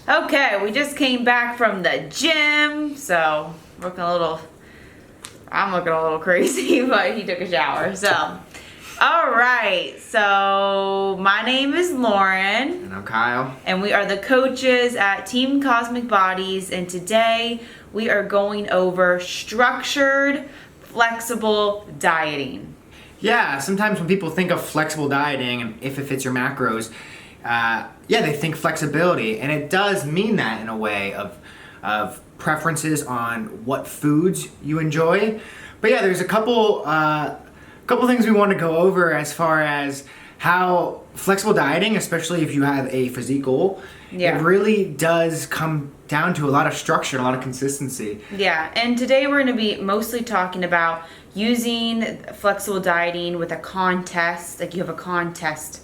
Okay, we just came back from the gym, so I'm looking a little crazy, but he took a shower, so. All right, so my name is Lauren. And I'm Kyle. And we are the coaches at Team Cosmic Bodies, and today we are going over structured, flexible dieting. Yeah, sometimes when people think of flexible dieting and if it fits your macros, they think flexibility, and it does mean that in a way of preferences on what foods you enjoy. But yeah, there's a couple things we want to go over as far as how flexible dieting, especially if you have a physique goal, it really does come down to a lot of structure and a lot of consistency. Yeah, and today we're going to be mostly talking about using flexible dieting with a contest, like you have a contest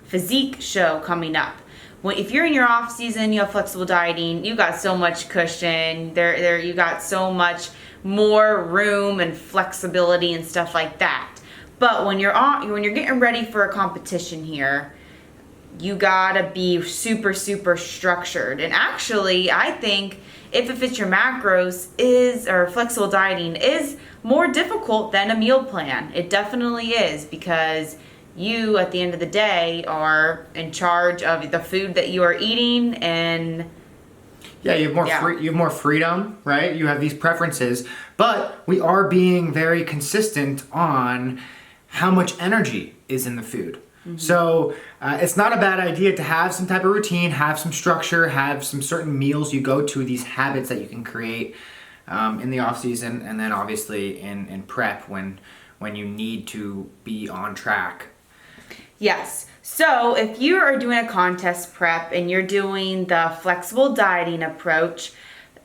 physique show coming up. If you're in your off season, you have flexible dieting, you got so much cushion, you got so much more room and flexibility and stuff like that. But when you're getting ready for a competition here, you gotta be super, super structured. And actually, I think if it fits your macros or flexible dieting is more difficult than a meal plan. It definitely is, because you, at the end of the day, are in charge of the food that you are eating, and you have more freedom, right? You have these preferences, but we are being very consistent on how much energy is in the food. Mm-hmm. So it's not a bad idea to have some type of routine, have some structure, have some certain meals you go to, these habits that you can create in the off season, and then obviously in prep when you need to be on track. Yes. So if you are doing a contest prep and you're doing the flexible dieting approach,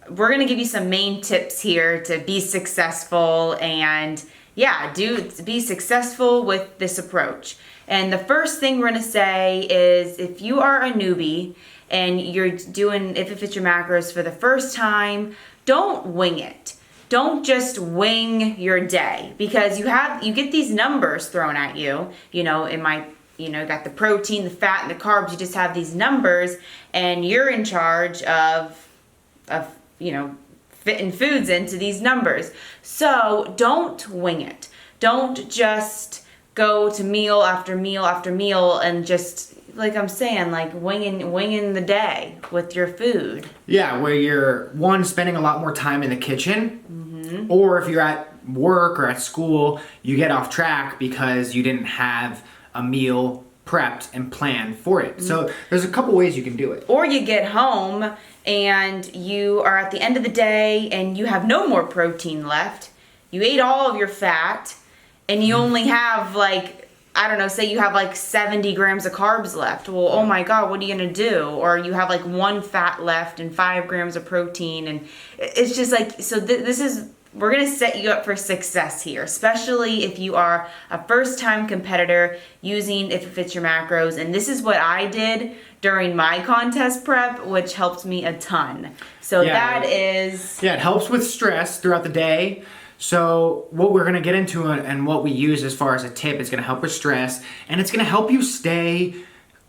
we're going to give you some main tips here to be successful and be successful with this approach. And the first thing we're going to say is, if you are a newbie and you're doing if it fits your macros for the first time, don't wing it. Don't just wing your day, because you get these numbers thrown at you. Got the protein, the fat, and the carbs. You just have these numbers, and you're in charge of fitting foods into these numbers. So don't wing it. Don't just go to meal after meal after meal and just, like I'm saying, like winging the day with your food. Yeah, where you're spending a lot more time in the kitchen, mm-hmm. or if you're at work or at school, you get off track because you didn't have a meal prepped and planned for it. Mm-hmm. So there's a couple ways you can do it. Or you get home and you are at the end of the day and you have no more protein left. You ate all of your fat and you only have say you have 70 grams of carbs left. Well, oh my God, what are you gonna do? Or you have one fat left and 5 grams of protein, and it's just we're gonna set you up for success here, especially if you are a first-time competitor using if it fits your macros. And this is what I did during my contest prep, which helped me a ton. So it helps with stress throughout the day. So what we're going to get into and what we use as far as a tip is going to help with stress, and it's going to help you stay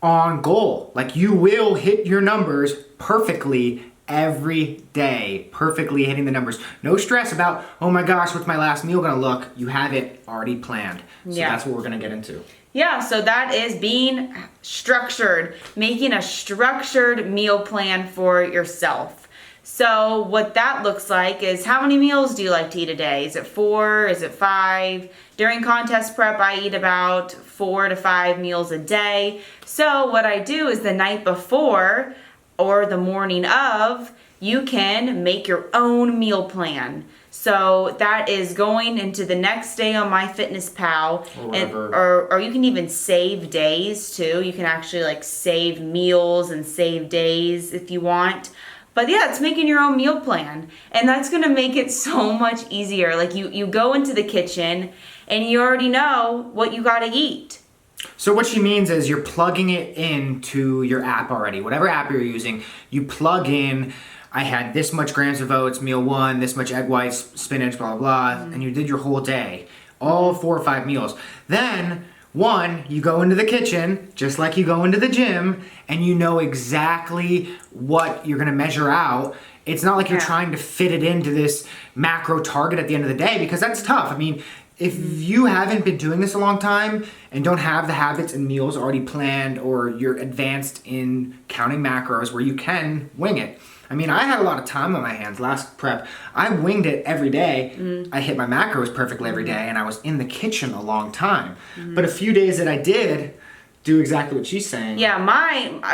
on goal. Like, you will hit your numbers perfectly every day, perfectly hitting the numbers. No stress about, oh my gosh, what's my last meal going to look? You have it already planned. So that's what we're going to get into. Yeah, so that is being structured, making a structured meal plan for yourself. So what that looks like is, how many meals do you like to eat a day? Is it 4? Is it 5? During contest prep, I eat about 4 to 5 meals a day. So what I do is, the night before or the morning of, you can make your own meal plan. So that is going into the next day on MyFitnessPal, or you can even save days too. You can actually save meals and save days if you want. But it's making your own meal plan, and that's going to make it so much easier. You go into the kitchen and you already know what you got to eat. So what she means is, you're plugging it into your app already. Whatever app you're using, you plug in, I had this much grams of oats, meal 1, this much egg whites, spinach, blah, blah, blah, and you did your whole day, all 4 or 5 meals. Then One, you go into the kitchen, just like you go into the gym, and you know exactly what you're gonna measure out. It's not like you're Yeah. trying to fit it into this macro target at the end of the day, because that's tough. I mean, if you haven't been doing this a long time and don't have the habits and meals already planned, or you're advanced in counting macros where you can wing it. I mean, I had a lot of time on my hands last prep. I winged it every day. I hit my macros perfectly every day, and I was in the kitchen a long time. But a few days that I did do exactly what she's saying. Yeah,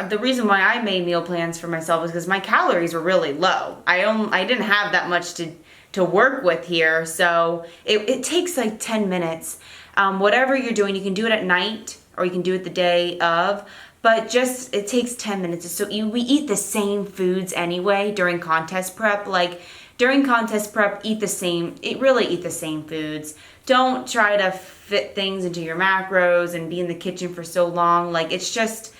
the reason why I made meal plans for myself is because my calories were really low. I didn't have that much to work with here, so it takes like 10 minutes. Whatever you're doing, you can do it at night or you can do it the day of, but just it takes 10 minutes. So we eat the same foods anyway during contest prep. Like during contest prep, eat the same foods. Don't try to fit things into your macros and be in the kitchen for so long. Like it's just,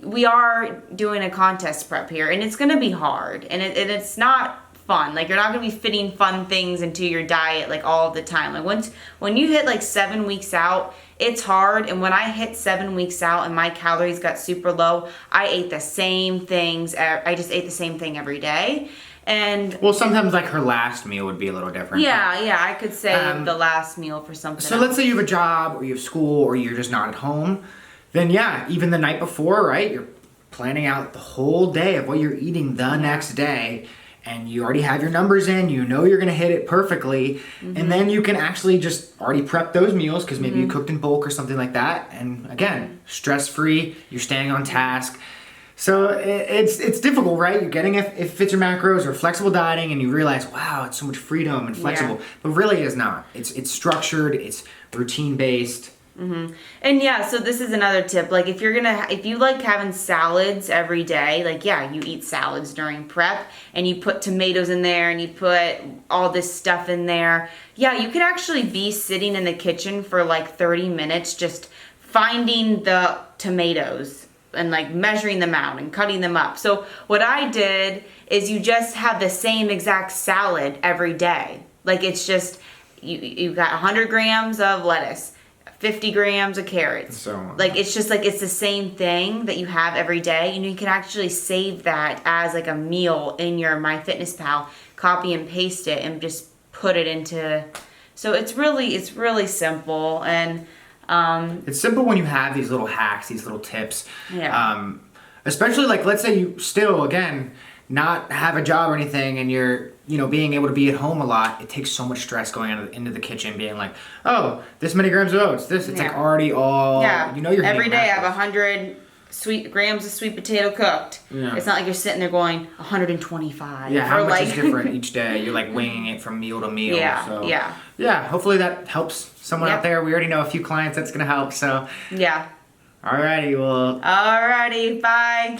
we are doing a contest prep here, and it's gonna be hard, and it's not fun. Like you're not gonna be fitting fun things into your diet like all the time. Like when you hit like 7 weeks out, it's hard. And when I hit 7 weeks out and my calories got super low, I ate the same things. I just ate the same thing every day. And Well, sometimes like her last meal would be a little different. yeah, I could save the last meal for something So else. let's say you have a job, or you have school, or you're just not at home. Then yeah, even the night before, right? You're planning out the whole day of what you're eating the next day, and you already have your numbers in. You know you're gonna hit it perfectly, and then you can actually just already prep those meals because maybe you cooked in bulk or something like that. And again, stress free. You're staying on task. So it's difficult, right? You're getting if it fits your macros or flexible dieting, and you realize, wow, it's so much freedom and flexible. Yeah. But really, it's not. It's structured. It's routine based. And yeah, so this is another tip. Like if you like having salads every day, like yeah, you eat salads during prep and you put tomatoes in there and you put all this stuff in there. Yeah, you could actually be sitting in the kitchen for like 30 minutes just finding the tomatoes and like measuring them out and cutting them up. So what I did is you just have the same exact salad every day. Like it's just, you got 100 grams of lettuce, 50 grams of carrots. So on. Like it's just like it's the same thing that you have every day, and you can actually save that as like a meal in your MyFitnessPal, copy and paste it and just put it into. So it's really simple, and It's simple when you have these little hacks, these little tips. Yeah. Especially like, let's say you still, again, not have a job or anything, and you're, being able to be at home a lot. It takes so much stress going into the kitchen, being like, oh, this many grams of oats. It's like Yeah. already all. yeah, You're every hitting day I have macros. 100 grams of sweet potato cooked. Yeah. It's not like you're sitting there going 125. Yeah, how or much like, is different each day? You're like winging it from meal to meal. Yeah, So. yeah. Yeah, hopefully that helps someone Yep. out there. We already know a few clients that's gonna help. So, Yeah. alrighty, well. Alrighty, bye.